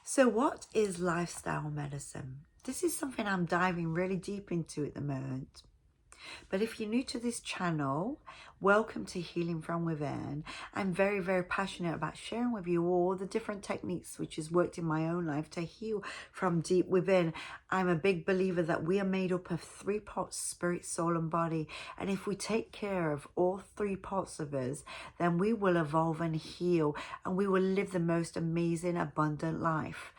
So what is lifestyle medicine? This is something I'm diving really deep into at the moment. But if you're new to this channel, welcome to Healing from Within. I'm very, very passionate about sharing with you all the different techniques which has worked in my own life to heal from deep within. I'm a big believer that we are made up of 3 parts: spirit, soul and body. And if we take care of all 3 parts of us, then we will evolve and heal, and we will live the most amazing, abundant life.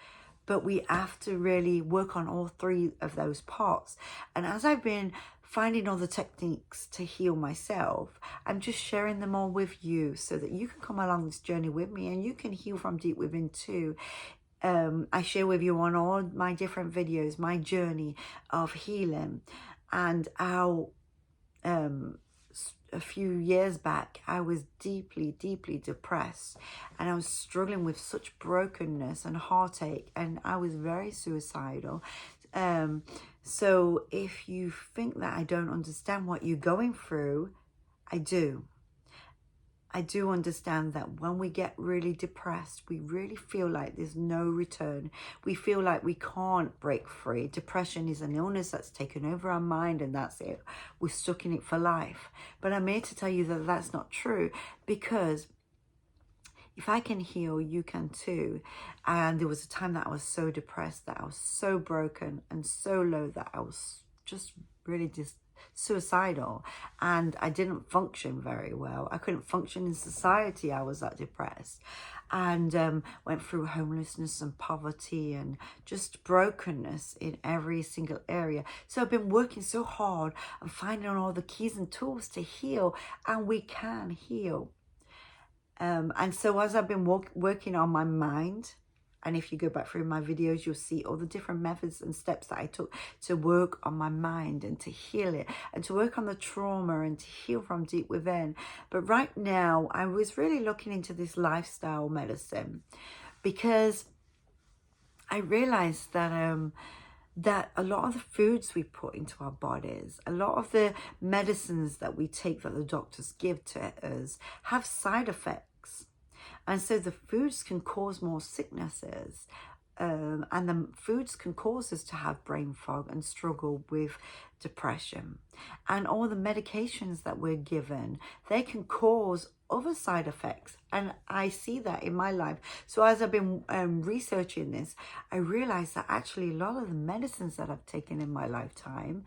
But we have to really work on all 3 of those parts. And as I've been finding all the techniques to heal myself, I'm just sharing them all with you so that you can come along this journey with me and you can heal from deep within too. I share with you on all my different videos my journey of healing, and how a few years back I was deeply depressed, and I was struggling with such brokenness and heartache, and I was very suicidal. So if you think that I don't understand what you're going through, I do. I do understand that when we get really depressed, we really feel like there's no return. We feel like we can't break free. Depression is an illness that's taken over our mind, and that's it. We're stuck in it for life. But I'm here to tell you that that's not true, because if I can heal, you can too. And there was a time that I was so depressed, that I was so broken and so low, that I was just really suicidal, and I didn't function very well. I couldn't function in society. I was that depressed, and went through homelessness and poverty and just brokenness in every single area. So I've been working so hard and finding all the keys and tools to heal, and we can heal. And so as I've been working on my mind, and if you go back through my videos, you'll see all the different methods and steps that I took to work on my mind and to heal it, and to work on the trauma and to heal from deep within. But right now, I was really looking into this lifestyle medicine, because I realized that that a lot of the foods we put into our bodies, a lot of the medicines that we take that the doctors give to us, have side effects. And so the foods can cause more sicknesses, and the foods can cause us to have brain fog and struggle with depression. And all the medications that we're given, they can cause other side effects, and I see that in my life. So as I've been researching this, I realized that actually a lot of the medicines that I've taken in my lifetime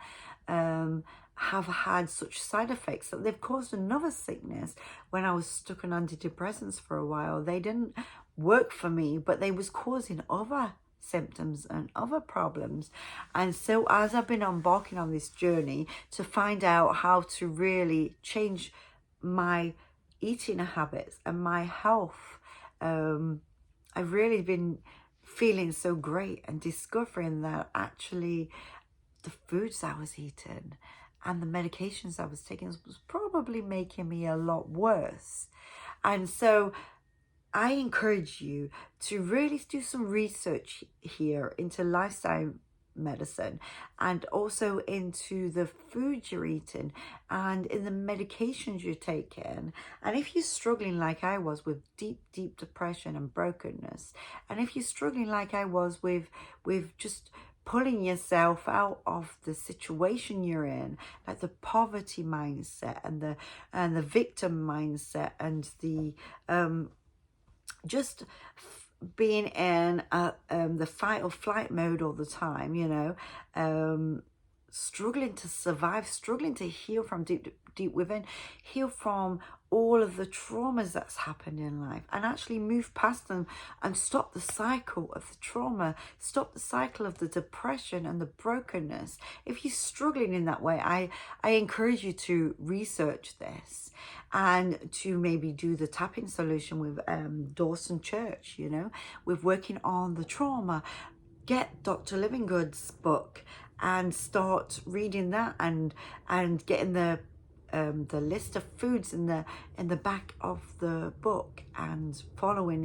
have had such side effects that they've caused another sickness. When I was stuck on antidepressants for a while, they didn't work for me, but they was causing other symptoms and other problems. And so as I've been embarking on this journey to find out how to really change my eating habits and my health, I've really been feeling so great and discovering that actually the foods I was eating and the medications I was taking was probably making me a lot worse. And so I encourage you to really do some research here into lifestyle medicine, and also into the food you're eating and in the medications you're taking. And if you're struggling like I was with deep depression and brokenness, and if you're struggling like I was with just pulling yourself out of the situation you're in, like the poverty mindset and the victim mindset, and the just being in the fight or flight mode all the time, you know, struggling to survive, struggling to heal from deep within, heal from all of the traumas that's happened in life, and actually move past them and stop the cycle of the trauma, stop the cycle of the depression and the brokenness. If you're struggling in that way, I encourage you to research this, and to maybe do the tapping solution with Dawson Church, you know, with working on the trauma. Get Dr. Livingood's book and start reading that, and getting the list of foods in the back of the book, and following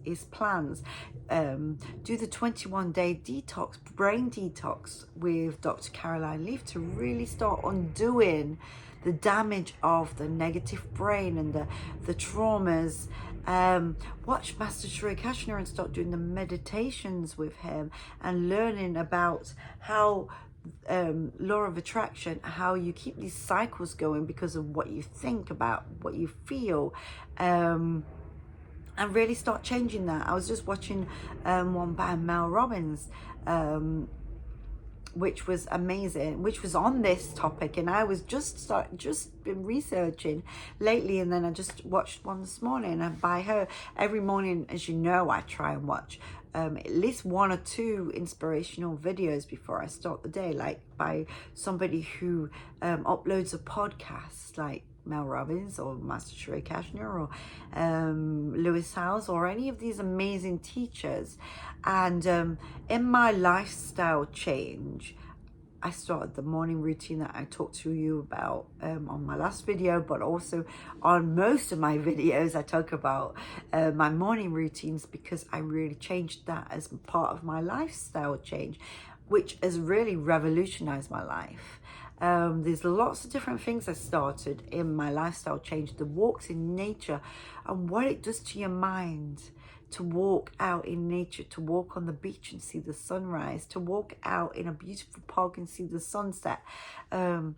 his plans. Do the 21-day detox, brain detox with Dr. Caroline Leaf, to really start undoing the damage of the negative brain and the traumas Watch Master Sri Kashner and start doing the meditations with him and learning about how law of attraction, how you keep these cycles going because of what you think about, what you feel, and really start changing that. I was just watching one by Mel Robbins, which was amazing, which was on this topic, and I was just been researching lately, and then I just watched one this morning. And by her, every morning, as you know, I try and watch at least 1 or 2 inspirational videos before I start the day, like by somebody who uploads a podcast, like Mel Robbins or Master Sri Kashner or Lewis Howes or any of these amazing teachers. And in my lifestyle change, I started the morning routine that I talked to you about on my last video, but also on most of my videos I talk about my morning routines, because I really changed that as part of my lifestyle change, which has really revolutionized my life. There's lots of different things I started in my lifestyle change. The walks in nature and what it does to your mind, to walk out in nature, to walk on the beach and see the sunrise, to walk out in a beautiful park and see the sunset. You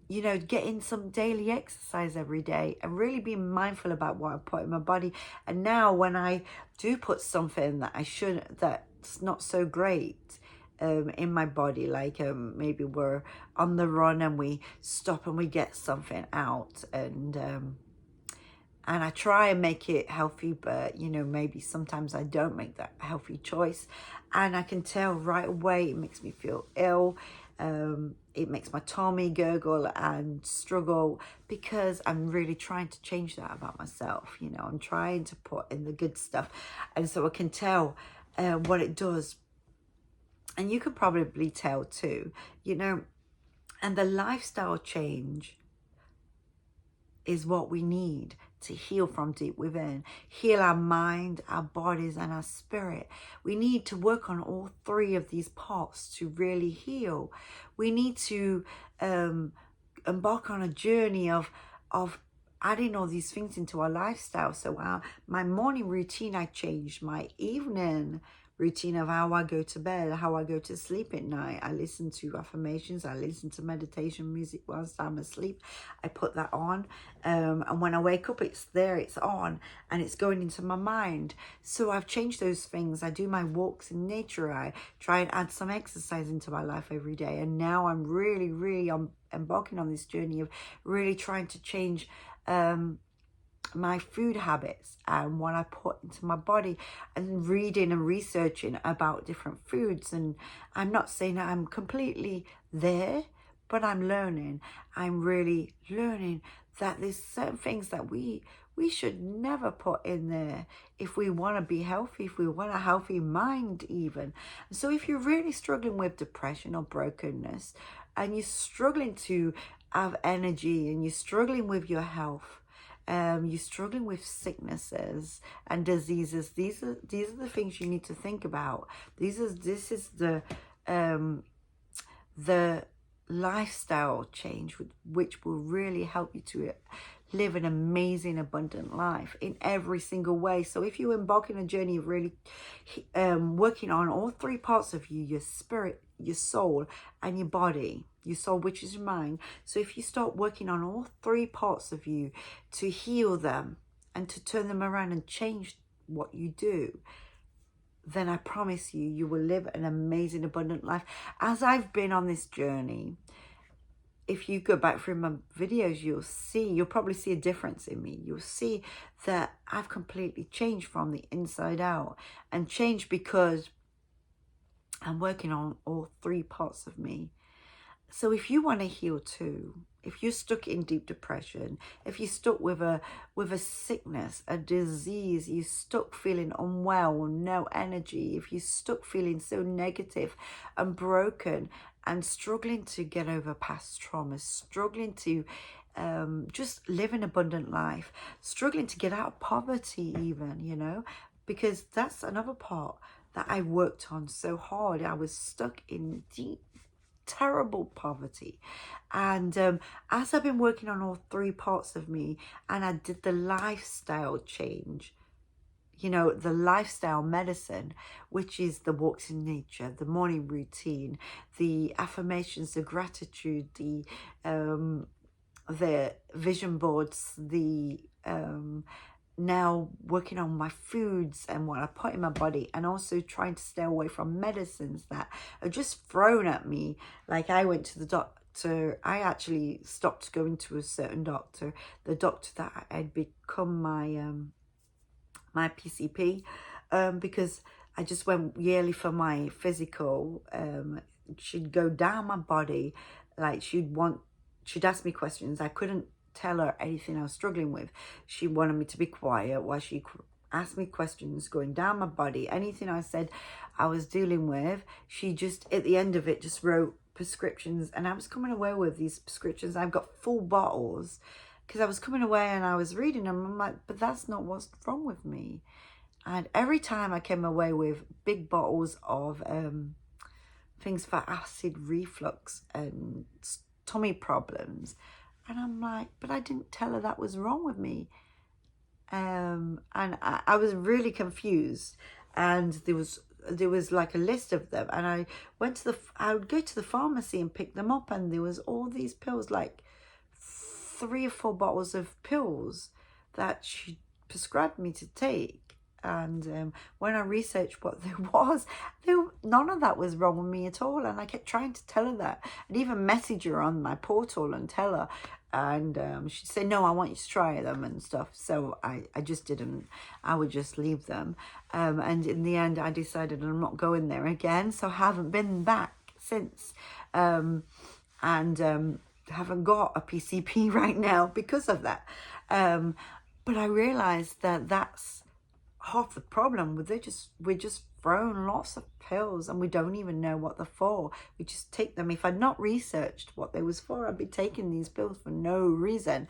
know, getting some daily exercise every day and really being mindful about what I put in my body. And now when I do put something that I shouldn't, that's not so great, in my body, like maybe we're on the run and we stop and we get something out, and I try and make it healthy, but you know, maybe sometimes I don't make that healthy choice, and I can tell right away it makes me feel ill. It makes my tummy gurgle and struggle, because I'm really trying to change that about myself. You know, I'm trying to put in the good stuff, and so I can tell what it does. And you could probably tell too, you know, and the lifestyle change is what we need to heal from deep within, heal our mind, our bodies, and our spirit. We need to work on all 3 of these parts to really heal. We need to embark on a journey of adding all these things into our lifestyle. So my morning routine, I changed. My evening routine of how I go to bed, how I go to sleep at night. I listen to affirmations, I listen to meditation music whilst I'm asleep. I put that on, and when I wake up, it's there, it's on, and it's going into my mind. So I've changed those things. I do my walks in nature. I try and add some exercise into my life every day. And now I'm really embarking on this journey of really trying to change my food habits and what I put into my body, and reading and researching about different foods. And I'm not saying that I'm completely there, but I'm learning. I'm really learning that there's certain things that we should never put in there if we want to be healthy, if we want a healthy mind even. So if you're really struggling with depression or brokenness, and you're struggling to have energy, and you're struggling with your health, you're struggling with sicknesses and diseases, these are the things you need to think about. This is the lifestyle change which will really help you to live an amazing, abundant life in every single way. So if you embark on a journey of really working on all 3 parts of you, your spirit, your soul, and your body, your soul, which is your mind. So if you start working on all 3 parts of you to heal them and to turn them around and change what you do, then I promise you, you will live an amazing, abundant life. As I've been on this journey, if you go back through my videos, you'll probably see a difference in me. You'll see that I've completely changed from the inside out, and changed because I'm working on all 3 parts of me. So if you want to heal too, if you're stuck in deep depression, if you're stuck with a sickness, a disease, you're stuck feeling unwell, no energy, if you're stuck feeling so negative and broken and struggling to get over past traumas, struggling to just live an abundant life, struggling to get out of poverty even, you know, because that's another part that I worked on so hard. I was stuck in deep terrible poverty. And as I've been working on all three parts of me, and I did the lifestyle change, you know, the lifestyle medicine, which is the walks in nature, the morning routine, the affirmations, the gratitude, the vision boards, the now working on my foods and what I put in my body, and also trying to stay away from medicines that are just thrown at me. Like, I went to the doctor, I actually stopped going to a certain doctor, the doctor that had become my my PCP, because I just went yearly for my physical. She'd go down my body, like she'd ask me questions. I couldn't tell her anything I was struggling with. She wanted me to be quiet while she asked me questions, going down my body. Anything I said I was dealing with, she just, at the end of it, just wrote prescriptions. And I was coming away with these prescriptions. I've got full bottles, because I was coming away and I was reading them. I'm like, but that's not what's wrong with me. And every time I came away with big bottles of things for acid reflux and tummy problems. And I'm like, but I didn't tell her that was wrong with me. And I was really confused. And there was like a list of them. And I would go to the pharmacy and pick them up. And there was all these pills, like 3 or 4 bottles of pills that she prescribed me to take. And when I researched what there was, none of that was wrong with me at all. And I kept trying to tell her that, and even message her on my portal and tell her. And she'd say, no, I want you to try them and stuff. So I just didn't. I would just leave them. And in the end, I decided I'm not going there again. So I haven't been back since. Haven't got a PCP right now because of that. But I realized that that's half the problem. We're just thrown lots of pills and we don't even know what they're for. We just take them. If I'd not researched what they was for, I'd be taking these pills for no reason.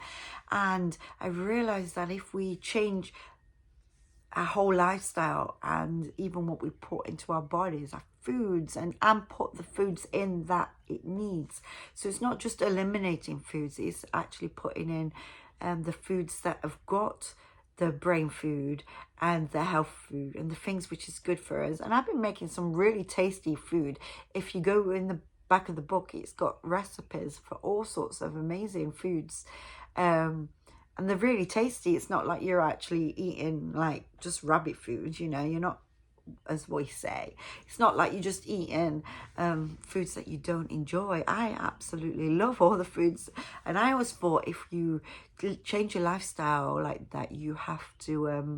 And I realized that if we change our whole lifestyle and even what we put into our bodies, our foods, and put the foods in that it needs. So it's not just eliminating foods, it's actually putting in the foods that have got the brain food and the health food and the things which is good for us. And I've been making some really tasty food. If you go in the back of the book, it's got recipes for all sorts of amazing foods. And they're really tasty. It's not like you're actually eating like just rabbit food, you know, you're not, as we say, it's not like you're just eating foods that you don't enjoy. I absolutely love all the foods, and I always thought if you change your lifestyle like that, you have to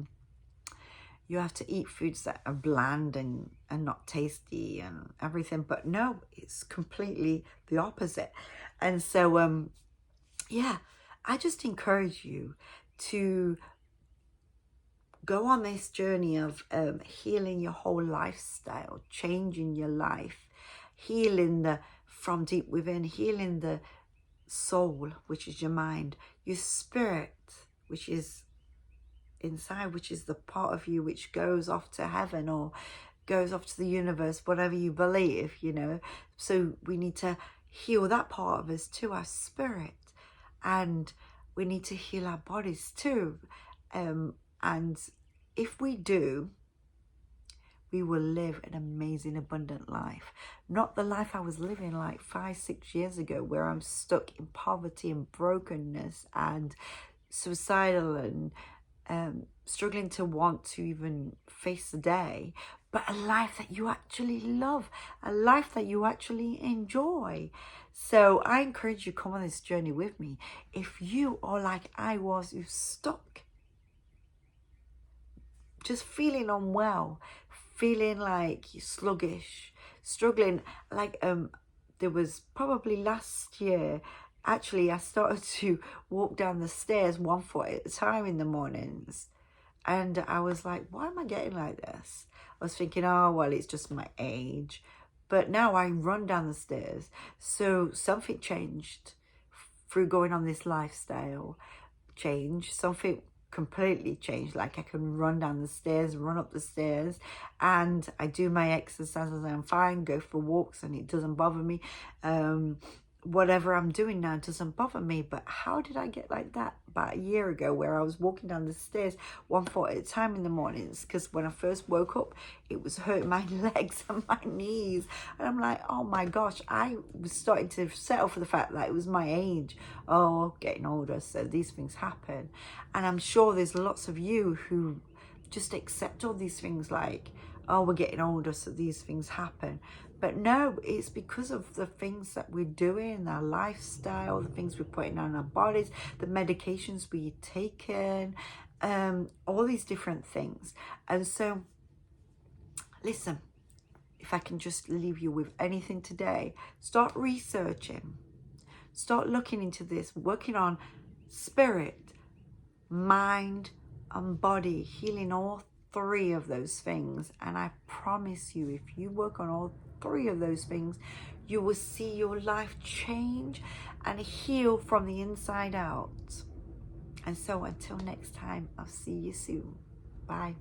eat foods that are bland and not tasty and everything. But no, it's completely the opposite. And so yeah, I just encourage you to go on this journey of healing your whole lifestyle, changing your life, healing from deep within, healing the soul, which is your mind, your spirit, which is inside, which is the part of you which goes off to heaven or goes off to the universe, whatever you believe, you know. So we need to heal that part of us too, our spirit, and we need to heal our bodies too. And if we do, we will live an amazing, abundant life. Not the life I was living like 5-6 years ago, where I'm stuck in poverty and brokenness and suicidal and struggling to want to even face the day. But a life that you actually love, a life that you actually enjoy. So I encourage you to come on this journey with me. If you are like I was, you're stuck, just feeling unwell, feeling like you're sluggish, struggling, like there was probably last year, actually I started to walk down the stairs 1 foot at a time in the mornings, and I was like, why am I getting like this? I was thinking, oh well, it's just my age. But now I run down the stairs. So something changed through going on this lifestyle change. Something completely changed. Like I can run down the stairs, run up the stairs, and I do my exercises, I'm fine, go for walks, and it doesn't bother me. Whatever I'm doing now doesn't bother me. But how did I get like that about a year ago, where I was walking down the stairs 1 foot at a time in the mornings? Because when I first woke up, it was hurting my legs and my knees, and I'm like, oh my gosh, I was starting to settle for the fact that it was my age. Oh, getting older, so these things happen. And I'm sure there's lots of you who just accept all these things like, oh, we're getting older, so these things happen. But no, it's because of the things that we're doing, our lifestyle, the things we're putting on our bodies, the medications we're taking, all these different things. And so, listen, if I can just leave you with anything today, start researching, start looking into this, working on spirit, mind, and body, healing all 3 of those things. And I promise you, if you work on all 3 of those things, you will see your life change and heal from the inside out. And so until next time, I'll see you soon. Bye.